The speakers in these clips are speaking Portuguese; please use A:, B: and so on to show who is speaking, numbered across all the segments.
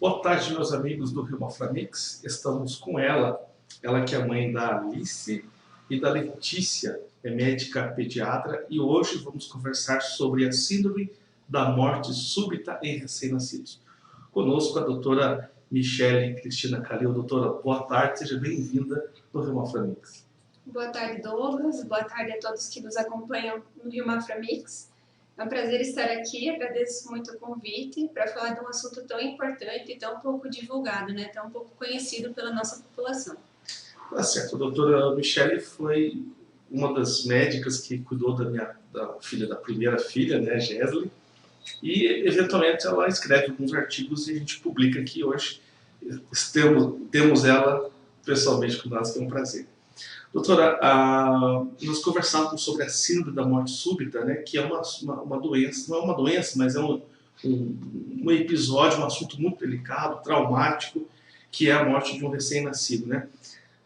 A: Boa tarde, meus amigos do Rio Maframix. Estamos com ela que é mãe da Alice e da Letícia, é médica pediatra, e hoje vamos conversar sobre a síndrome da morte súbita em recém-nascidos. Conosco a doutora Michele Cristina Calil. Doutora, boa tarde, seja bem-vinda no Rio Maframix.
B: Boa tarde, Douglas. Boa tarde a todos que nos acompanham no Rio Maframix. É um prazer estar aqui, agradeço muito o convite para falar de um assunto tão importante e tão pouco divulgado, né? Tão pouco conhecido pela nossa população.
A: Tá certo, a doutora Michele foi uma das médicas que cuidou da primeira filha, né, Gesley, e eventualmente ela escreve alguns artigos e a gente publica aqui hoje. Temos ela pessoalmente com nós, que é um prazer. Doutora, nós conversávamos sobre a síndrome da morte súbita, né, que é uma doença, não é uma doença, mas é um episódio, um assunto muito delicado, traumático, que é a morte de um recém-nascido, né?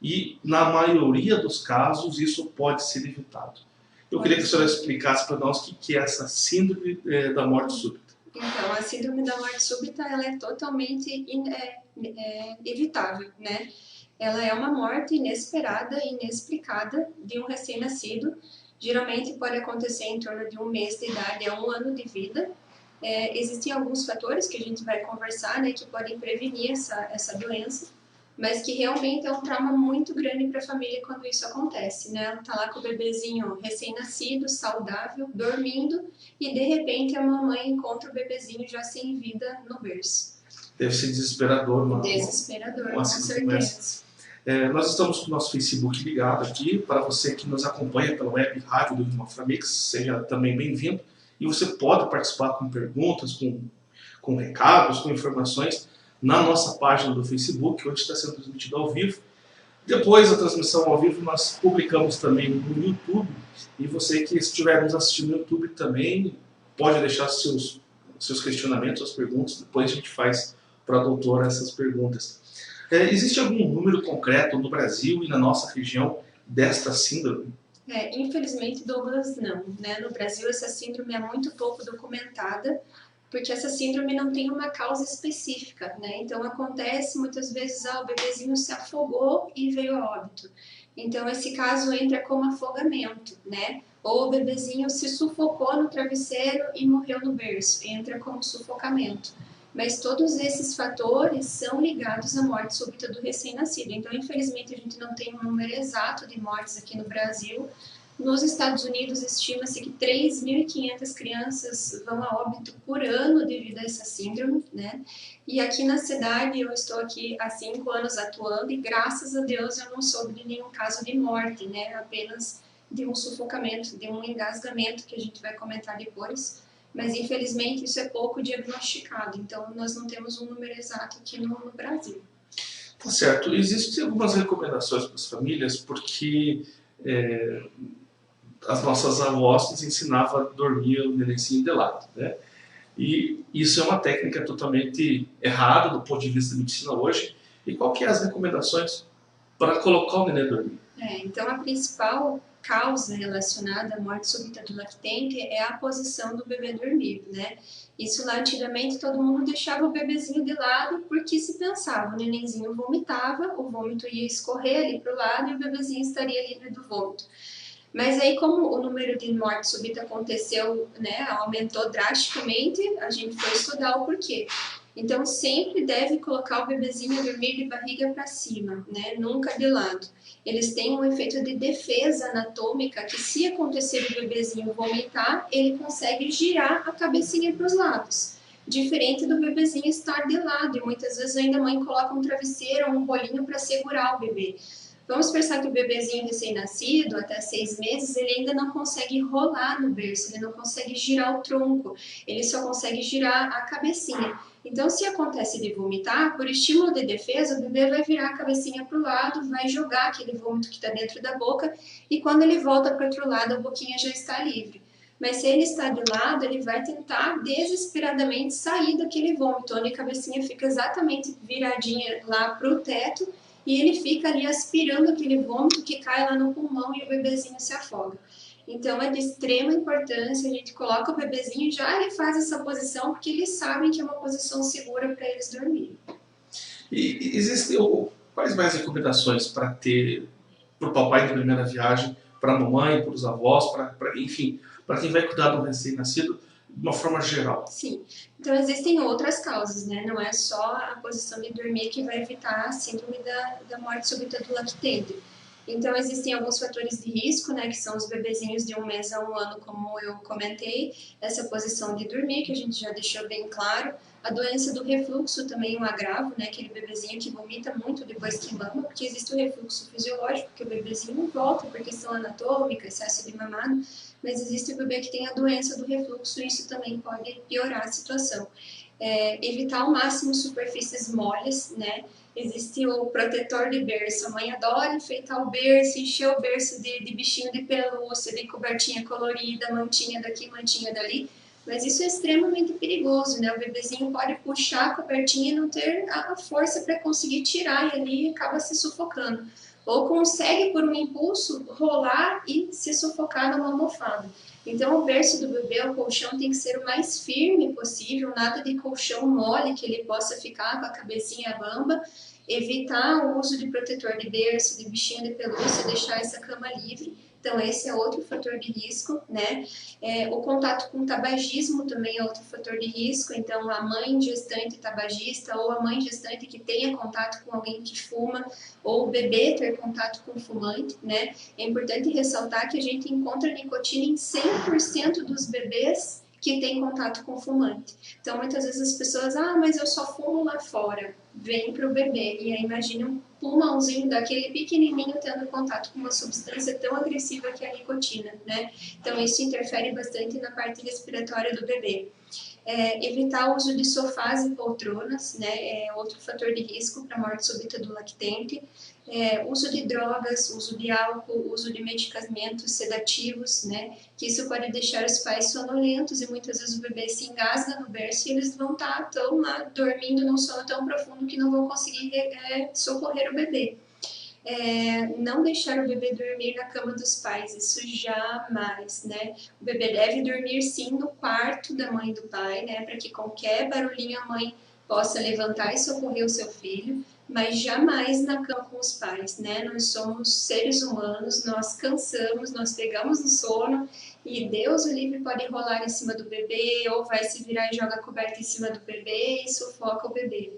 A: E, na maioria dos casos, isso pode ser evitado. Eu queria que a senhora explicasse para nós o que é essa síndrome da morte súbita.
B: Então, a síndrome da morte súbita, ela é totalmente evitável, né? Ela é uma morte inesperada e inexplicada de um recém-nascido. Geralmente pode acontecer em torno de 1 mês de idade a 1 ano de vida. Existem alguns fatores que a gente vai conversar, né, que podem prevenir essa doença, mas que realmente é um trauma muito grande para a família quando isso acontece, né? Ela tá lá com o bebezinho recém-nascido, saudável, dormindo, e de repente a mamãe encontra o bebezinho já sem vida no berço.
A: Deve ser desesperador,
B: Desesperador, com certeza.
A: Nós estamos com o nosso Facebook ligado aqui. Para você que nos acompanha pela web rádio do Rio Maframix, seja também bem-vindo. E você pode participar com perguntas, com recados, com informações na nossa página do Facebook, onde está sendo transmitido ao vivo. Depois da transmissão ao vivo, nós publicamos também no YouTube. E você que estiver nos assistindo no YouTube também pode deixar seus questionamentos, suas perguntas. Depois a gente faz para a doutora essas perguntas. Existe algum número concreto no Brasil e na nossa região desta síndrome?
B: Infelizmente, Douglas, não, né? No Brasil, essa síndrome é muito pouco documentada, porque essa síndrome não tem uma causa específica, né? Então, acontece muitas vezes, o bebezinho se afogou e veio a óbito. Então, esse caso entra como afogamento, né? Ou o bebezinho se sufocou no travesseiro e morreu no berço, entra como sufocamento. Mas todos esses fatores são ligados à morte súbita do recém-nascido. Então, infelizmente, a gente não tem um número exato de mortes aqui no Brasil. Nos Estados Unidos, estima-se que 3.500 crianças vão a óbito por ano devido a essa síndrome, né? E aqui na cidade, eu estou aqui há 5 anos atuando e, graças a Deus, eu não soube de nenhum caso de morte, né? Apenas de um sufocamento, de um engasgamento, que a gente vai comentar depois. Mas, infelizmente, isso é pouco diagnosticado, então nós não temos um número exato aqui no Brasil.
A: Tá certo. Existem algumas recomendações para as famílias, porque as nossas avós nos ensinavam a dormir o nenenzinho de lado, né? E isso é uma técnica totalmente errada do ponto de vista da medicina hoje. E qual que é as recomendações para colocar o neném a dormir?
B: Então, a principal causa relacionada à morte súbita do lactente é a posição do bebê dormir, né? Isso lá antigamente todo mundo deixava o bebezinho de lado porque se pensava, o nenenzinho vomitava, o vômito ia escorrer ali para o lado e o bebezinho estaria livre do vômito. Mas aí, como o número de morte súbita aconteceu, né, aumentou drasticamente, a gente foi estudar o porquê. Então, sempre deve colocar o bebezinho a dormir de barriga para cima, né, nunca de lado. Eles têm um efeito de defesa anatômica que, se acontecer o bebezinho vomitar, ele consegue girar a cabecinha para os lados. Diferente do bebezinho estar de lado, e muitas vezes ainda a mãe coloca um travesseiro ou um rolinho para segurar o bebê. Vamos pensar que o bebezinho recém-nascido, até 6 meses, ele ainda não consegue rolar no berço, ele não consegue girar o tronco, ele só consegue girar a cabecinha. Então, se acontece de vomitar, por estímulo de defesa, o bebê vai virar a cabecinha para o lado, vai jogar aquele vômito que está dentro da boca, e quando ele volta para o outro lado, a boquinha já está livre. Mas se ele está de lado, ele vai tentar desesperadamente sair daquele vômito, onde a cabecinha fica exatamente viradinha lá para o teto, e ele fica ali aspirando aquele vômito que cai lá no pulmão e o bebezinho se afoga. Então é de extrema importância, a gente coloca o bebezinho e já ele faz essa posição, porque eles sabem que é uma posição segura para eles dormirem.
A: E existem quais mais recomendações para ter para o papai de primeira viagem, para a mamãe, para os avós, enfim, para quem vai cuidar do recém-nascido de uma forma geral?
B: Sim, então existem outras causas, né? Não é só a posição de dormir que vai evitar a síndrome da morte súbita do lactente. Então existem alguns fatores de risco, né? Que são os bebezinhos de 1 mês a 1 ano, como eu comentei, essa posição de dormir, que a gente já deixou bem claro. A doença do refluxo também é um agravo, né? Aquele bebezinho que vomita muito depois que mama, porque existe o refluxo fisiológico, que o bebezinho volta por questão anatômica, excesso de mamado, mas existe o bebê que tem a doença do refluxo e isso também pode piorar a situação. Evitar ao máximo superfícies moles, né? Existe o protetor de berço. A mãe adora enfeitar o berço, encher o berço de bichinho de pelúcia, de cobertinha colorida, mantinha daqui, mantinha dali. Mas isso é extremamente perigoso, né? O bebezinho pode puxar a cobertinha e não ter a força para conseguir tirar e ali acaba se sufocando. Ou consegue, por um impulso, rolar e se sufocar numa almofada. Então, o berço do bebê, o colchão, tem que ser o mais firme possível, nada de colchão mole que ele possa ficar com a cabecinha bamba. Evitar o uso de protetor de berço, de bichinho de pelúcia, deixar essa cama livre. Então, esse é outro fator de risco, né? O contato com o tabagismo também é outro fator de risco. Então, a mãe gestante tabagista ou a mãe gestante que tenha contato com alguém que fuma ou o bebê ter contato com fumante, né? É importante ressaltar que a gente encontra nicotina em 100% dos bebês que têm contato com fumante. Então, muitas vezes as pessoas, mas eu só fumo lá fora. Vem para o bebê. E aí, imagina um pulmãozinho daquele pequenininho tendo contato com uma substância tão agressiva que é a nicotina, né? Então, isso interfere bastante na parte respiratória do bebê. Evitar o uso de sofás e poltronas, né, é outro fator de risco para a morte súbita do lactente. Uso de drogas, uso de álcool, uso de medicamentos sedativos, né, que isso pode deixar os pais sonolentos e muitas vezes o bebê se engasga no berço e eles vão estar tão lá dormindo num sono tão profundo que não vão conseguir socorrer o bebê. Não deixar o bebê dormir na cama dos pais, isso jamais, né? O bebê deve dormir sim no quarto da mãe e do pai, né? Para que qualquer barulhinho a mãe possa levantar e socorrer o seu filho, mas jamais na cama com os pais, né? Nós somos seres humanos, nós cansamos, nós pegamos no sono e Deus o livre pode rolar em cima do bebê ou vai se virar e joga a coberta em cima do bebê e sufoca o bebê.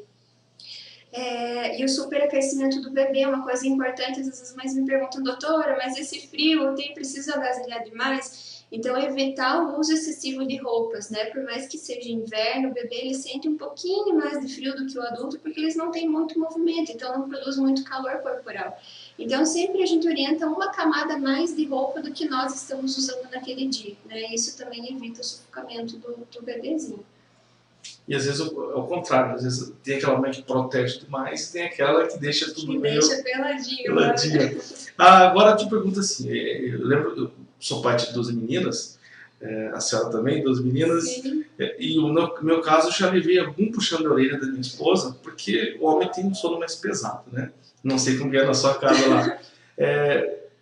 B: E o superaquecimento do bebê é uma coisa importante. Às vezes as mães me perguntam, doutora, mas esse frio eu preciso agasalhar demais? Então, evitar o uso excessivo de roupas, né? Por mais que seja inverno, o bebê ele sente um pouquinho mais de frio do que o adulto, porque eles não têm muito movimento, então não produz muito calor corporal. Então, sempre a gente orienta uma camada mais de roupa do que nós estamos usando naquele dia, né? Isso também evita o sufocamento do bebezinho.
A: E às vezes é o contrário, às vezes tem aquela mãe que protege demais e tem aquela que deixa tudo
B: que
A: meio...
B: deixa peladinho.
A: Agora eu te pergunto assim, eu lembro, eu sou pai de 12 meninas, a senhora também, 12 meninas, e no meu caso eu já levei algum puxando a orelha da minha esposa, porque o homem tem um sono mais pesado, né? Não sei como é na sua casa lá.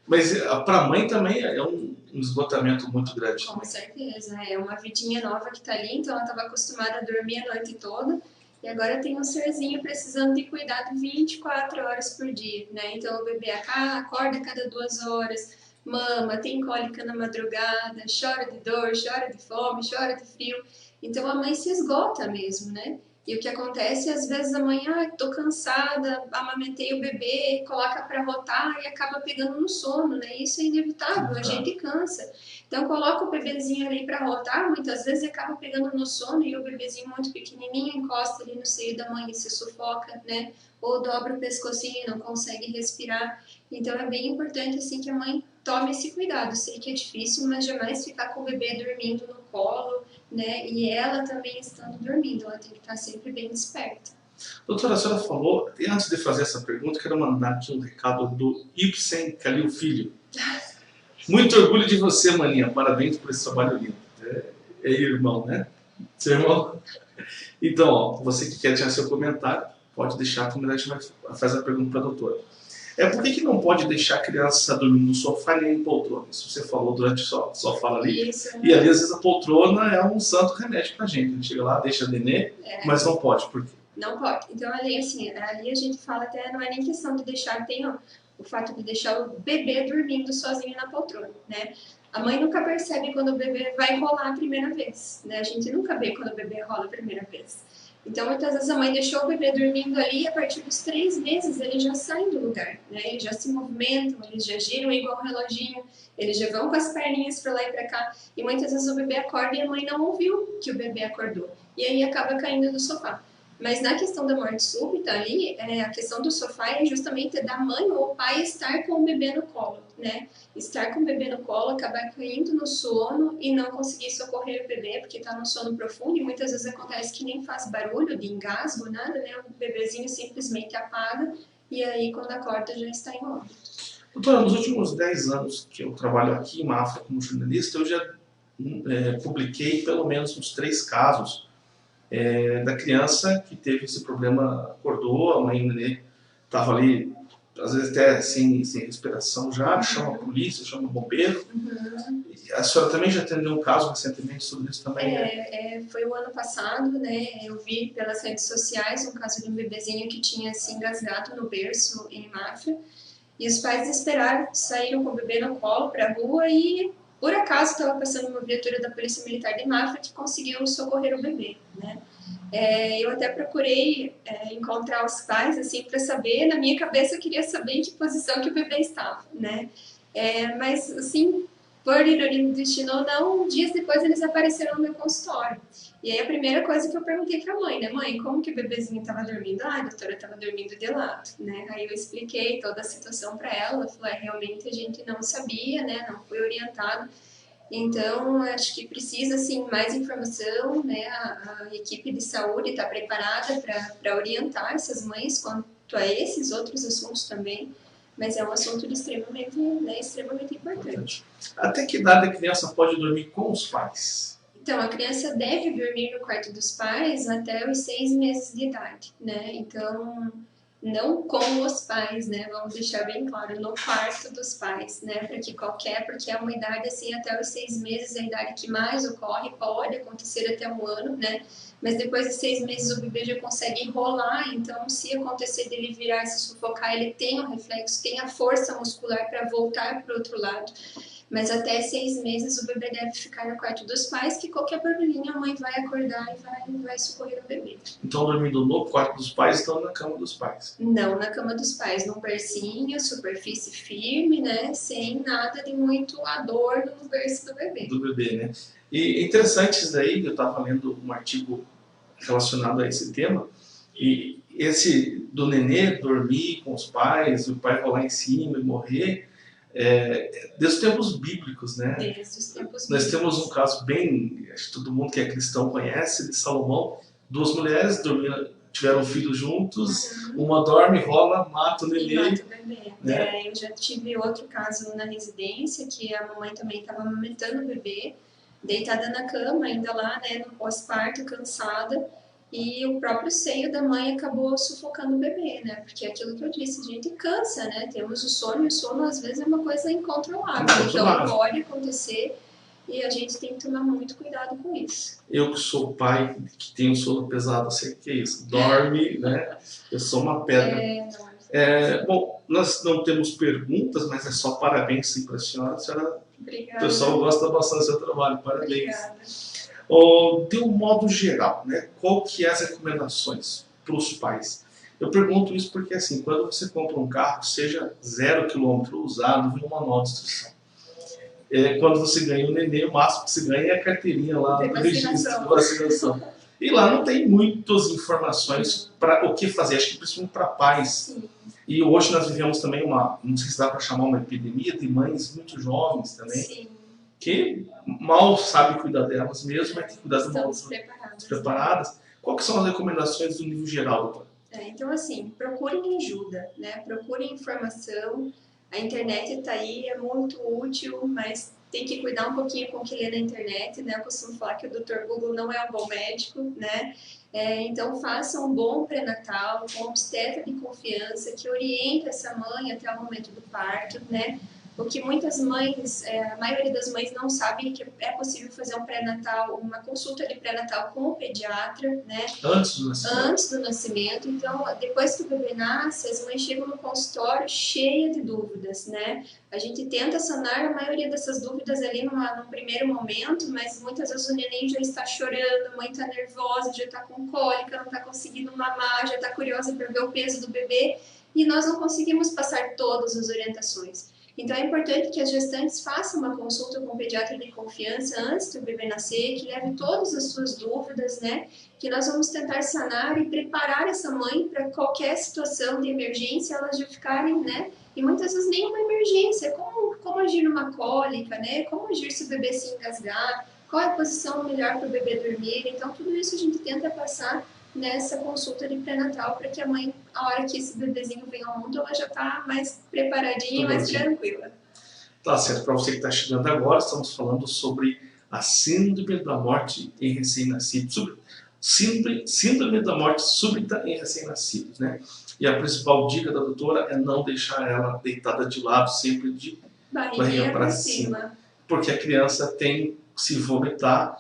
A: Mas para a mãe também é um esgotamento muito grande.
B: Com certeza, é uma vidinha nova que está ali, então ela estava acostumada a dormir a noite toda e agora tem um serzinho precisando de cuidado 24 horas por dia, né? Então o bebê acorda cada 2 horas, mama, tem cólica na madrugada, chora de dor, chora de fome, chora de frio, então a mãe se esgota mesmo, né? E o que acontece, às vezes a mãe, tô cansada, amamentei o bebê, coloca para rotar e acaba pegando no sono, né? Isso é inevitável, a gente cansa. Então coloca o bebezinho ali para rotar, muitas vezes acaba pegando no sono e o bebezinho muito pequenininho encosta ali no seio da mãe e se sufoca, né? Ou dobra o pescocinho e não consegue respirar. Então é bem importante assim que a mãe tome esse cuidado. Sei que é difícil, mas jamais ficar com o bebê dormindo no colo, né? E ela também estando dormindo, ela tem que estar sempre bem desperta.
A: Doutora, a senhora falou, e antes de fazer essa pergunta, quero mandar aqui um recado do Ibsen Calil Filho. Muito orgulho de você, maninha. Parabéns por esse trabalho lindo. É irmão, né? Seu irmão? Então, ó, você que quer deixar seu comentário, pode deixar, como a gente vai fazer a pergunta para a doutora. Por que não pode deixar a criança dormir no sofá nem em poltrona? Isso você falou durante sua fala ali.
B: Isso,
A: E ali, às vezes, a poltrona é um santo remédio pra gente. A gente chega lá, deixa nenê, mas não pode. Por quê?
B: Não pode. Então, ali, assim, ali a gente fala até, não é nem questão de deixar, tem o fato de deixar o bebê dormindo sozinho na poltrona, né? A mãe nunca percebe quando o bebê vai rolar a primeira vez, né? A gente nunca vê quando o bebê rola a primeira vez. Então, muitas vezes a mãe deixou o bebê dormindo ali e a partir dos 3 meses eles já saem do lugar, né? Eles já se movimentam, eles já giram igual um reloginho, eles já vão com as perninhas para lá e para cá. E muitas vezes o bebê acorda e a mãe não ouviu que o bebê acordou. E aí acaba caindo do sofá. Mas na questão da morte súbita ali, a questão do sofá é justamente da mãe ou o pai estar com o bebê no colo, né? Estar com o bebê no colo, acabar caindo no sono e não conseguir socorrer o bebê porque está no sono profundo e muitas vezes acontece que nem faz barulho de engasgo, nada, né? O bebezinho simplesmente apaga e aí quando acorda já está em óbito.
A: Doutora, nos últimos 10 anos que eu trabalho aqui em Mafra como jornalista, eu já publiquei pelo menos uns 3 casos da criança que teve esse problema, acordou, a mãe nenê estava ali, às vezes até sem respiração já, chama a polícia, chama o bombeiro. A senhora também já atendeu um caso recentemente sobre isso também?
B: Foi o ano passado, né? Eu vi pelas redes sociais um caso de um bebezinho que tinha se engasgado no berço em Mafra e os pais desesperaram, saíram com o bebê no colo para a rua e por acaso estava passando uma viatura da Polícia Militar de Mafra que conseguiu socorrer o bebê, né? Eu até procurei encontrar os pais, assim, para saber, na minha cabeça eu queria saber em que posição que o bebê estava, né? Mas, assim, por ironia do destino ou não, dias depois eles apareceram no meu consultório. E aí a primeira coisa que eu perguntei para a mãe, né? Mãe, como que o bebezinho estava dormindo? Ah, a doutora estava dormindo de lado, né? Aí eu expliquei toda a situação para ela, ela falou, realmente a gente não sabia, né? Não foi orientado. Então, acho que precisa, assim, mais informação, né? A equipe de saúde está preparada para orientar essas mães quanto a esses outros assuntos também, mas é um assunto extremamente importante.
A: Até que idade a criança pode dormir com os pais?
B: Então, a criança deve dormir no quarto dos pais até os 6 meses de idade, né? Então, não com os pais, né? Vamos deixar bem claro, no quarto dos pais, né? Porque é uma idade assim, até os 6 meses é a idade que mais ocorre, pode acontecer até 1 ano, né? Mas depois de 6 meses o bebê já consegue rolar, então se acontecer dele virar e se sufocar, ele tem o reflexo, tem a força muscular para voltar para o outro lado. Mas até 6 meses o bebê deve ficar no quarto dos pais, que qualquer barulhinho a mãe vai acordar e vai socorrer o bebê.
A: Então, dormindo no quarto dos pais, estão na cama dos pais?
B: Não, na cama dos pais, num bercinho, superfície firme, né? Sem nada de muito adorno no berço do bebê.
A: Do bebê, né? E é interessante isso daí, eu estava lendo um artigo relacionado a esse tema, e esse do nenê dormir com os pais, o pai rolar em cima e morrer, desde os tempos bíblicos, né?
B: Desde os tempos bíblicos.
A: Nós temos um caso bem, acho que todo mundo que é cristão conhece, de Salomão, 2 mulheres tiveram filhos juntos, uma dorme, rola, mata o nenê.
B: Mata o bebê. Né? Eu já tive outro caso na residência, que a mamãe também estava amamentando o bebê, deitada na cama, ainda lá, né, no pós-parto, cansada, e o próprio seio da mãe acabou sufocando o bebê, né? Porque é aquilo que eu disse, a gente cansa, né? Temos o sono, e o sono às vezes é uma coisa incontrolável. Então pode acontecer e a gente tem que tomar muito cuidado com isso.
A: Eu que sou pai, que tenho um sono pesado, sei o que é isso. Dorme, né? Eu sou uma pedra. Bom, nós não temos perguntas, mas é só parabéns sim para a senhora.
B: Obrigada.
A: O pessoal gosta bastante do seu trabalho, parabéns.
B: Obrigada.
A: De um modo geral, né, qual que é as recomendações para os pais? Eu pergunto isso porque, assim, quando você compra um carro, seja 0 km usado, vem um manual de instrução. Quando você ganha um nenê, o máximo que você ganha é a carteirinha lá do registro de vacinação. E lá não tem muitas informações para o que fazer, acho que principalmente para pais.
B: Sim.
A: E hoje nós vivemos também não sei se dá para chamar uma epidemia, de mães muito jovens também.
B: Sim.
A: Que mal sabem cuidar delas mesmas, mas tem que cuidar de
B: Estamos
A: despreparadas. Qual que são as recomendações do nível geral, doutor?
B: Então, assim, procurem ajuda, né? Procurem informação. A internet está aí, é muito útil, mas tem que cuidar um pouquinho com o que lê na internet, né? Eu costumo falar que o Dr. Google não é um bom médico, né? Então faça um bom pré-natal com obstetra de confiança que oriente essa mãe até o momento do parto, né? O que muitas mães, a maioria das mães não sabe que é possível fazer um pré-natal, uma consulta de pré-natal com o pediatra, né?
A: Antes do nascimento.
B: Antes do nascimento. Então, depois que o bebê nasce, as mães chegam no consultório cheia de dúvidas, né? A gente tenta sanar a maioria dessas dúvidas ali num primeiro momento, mas muitas vezes o neném já está chorando, a mãe está nervosa, já está com cólica, não está conseguindo mamar, já está curiosa para ver o peso do bebê, e nós não conseguimos passar todas as orientações. Então, é importante que as gestantes façam uma consulta com um pediatra de confiança antes do bebê nascer, que leve todas as suas dúvidas, né? Que nós vamos tentar sanar e preparar essa mãe para qualquer situação de emergência, elas já ficarem, né? E muitas vezes nem uma emergência, como agir numa cólica, né? Como agir se o bebê se engasgar, qual é a posição melhor para o bebê dormir. Então, tudo isso a gente tenta passar nessa consulta de pré-natal para que a mãe, a hora que esse bebezinho vem ao mundo, ela já está mais preparadinha e mais tranquila.
A: Tá certo, para você que está chegando agora, estamos falando sobre a síndrome da morte em recém-nascidos, síndrome da morte súbita em recém-nascidos, né? E a principal dica da doutora é não deixar ela deitada de lado, sempre de barriga para cima, porque a criança tem, se vomitar,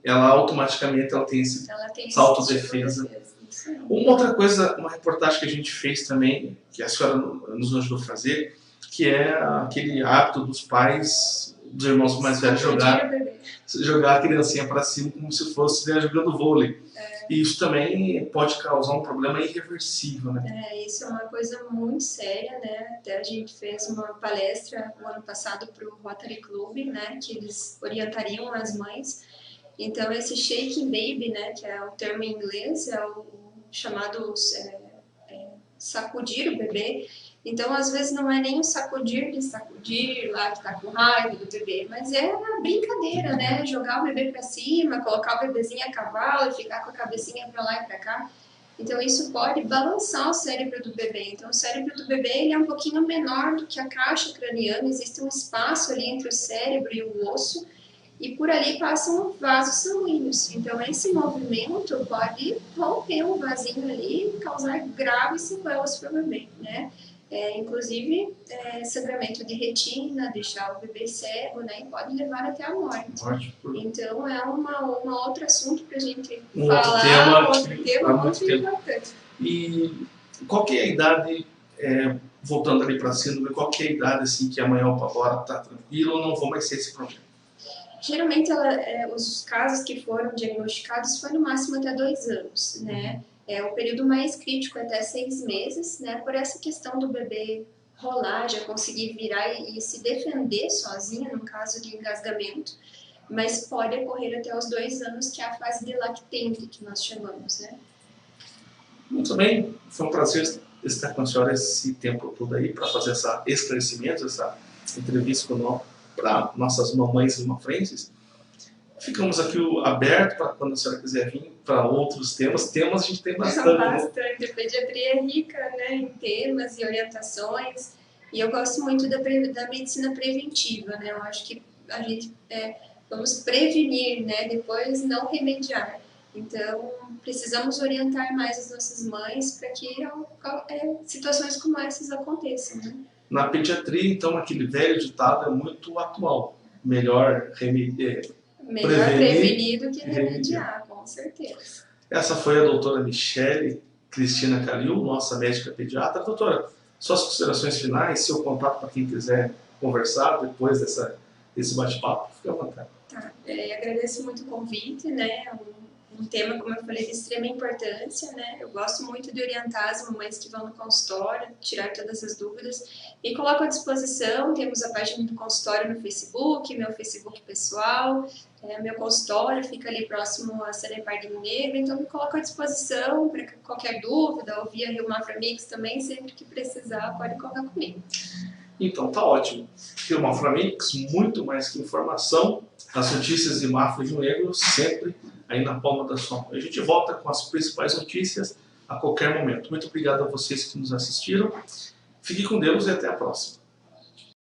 A: ela automaticamente tem esse autodefesa. Uma outra coisa, uma reportagem que a gente fez também, que a senhora nos ajudou a fazer, que é aquele hábito dos pais, dos irmãos mais velhos, jogar a criancinha para cima como se fosse jogando vôlei. E isso também pode causar um problema irreversível, né?
B: Isso é uma coisa muito séria, né? Até a gente fez uma palestra no ano passado para o Rotary Club, né? Que eles orientariam as mães. Então, esse shaking baby, né? Que é o termo em inglês, é o chamado sacudir o bebê. Então, às vezes, não é nem o sacudir de sacudir lá que tá com raiva do bebê, mas é a brincadeira, né? Jogar o bebê para cima, colocar o bebezinho a cavalo e ficar com a cabecinha para lá e para cá. Então, isso pode balançar o cérebro do bebê. Então, o cérebro do bebê ele é um pouquinho menor do que a caixa craniana, existe um espaço ali entre o cérebro e o osso, e por ali passam vasos sanguíneos. Então, esse movimento pode romper um vasinho ali e causar graves sequelas para o bebê, né? Inclusive, sangramento de retina, deixar o bebê cego, né? E pode levar até a morte. Então, é um outro assunto para a gente falar, outro tema muito importante.
A: E qual que é a idade, voltando ali para a síndrome, qual que é a idade assim, que a mãe agora está tranquila ou não vou mais ter esse problema?
B: Geralmente, os casos que foram diagnosticados foi no máximo até 2 anos, né? O período mais crítico é até 6 meses, né? Por essa questão do bebê rolar, já conseguir virar e se defender sozinho, no caso de engasgamento, mas pode ocorrer até os 2 anos, que é a fase de lactente, que nós chamamos, né?
A: Muito bem, foi um prazer estar com a senhora esse tempo todo aí para fazer esse esclarecimento, essa entrevista para nossas mamães rimafrenses. Ficamos aqui aberto para quando a senhora quiser vir para outros temas. Temas a gente tem bastante.
B: Bastante. A pediatria é rica, né, em temas e orientações. E eu gosto muito da medicina preventiva, né? Eu acho que a gente vamos prevenir, né? Depois não remediar. Então, precisamos orientar mais as nossas mães para que situações como essas aconteçam, né?
A: Na pediatria, então, aquele velho ditado é muito atual. Melhor
B: prevenir do que remediar, com certeza.
A: Essa foi a doutora Michele Cristina Calil, nossa médica pediatra. Doutora, suas considerações finais, seu contato para quem quiser conversar depois desse bate-papo, fique à vontade.
B: Tá. Agradeço muito o convite, né? Um tema, como eu falei, de extrema importância, né? Eu gosto muito de orientar as mamães que vão no consultório, tirar todas as dúvidas. Me coloco à disposição, temos a página do consultório no Facebook, meu Facebook pessoal, meu consultório fica ali próximo a Sanepar de Negro, então me coloco à disposição para qualquer dúvida, ou via Rio Mafra Mix também, sempre que precisar, pode contar comigo.
A: Então, tá ótimo. Rio Mafra Mix, muito mais que informação, as notícias de Mafra e Rio Negro sempre aí na palma da sua mão. A gente volta com as principais notícias a qualquer momento. Muito obrigado a vocês que nos assistiram. Fique com Deus e até a próxima.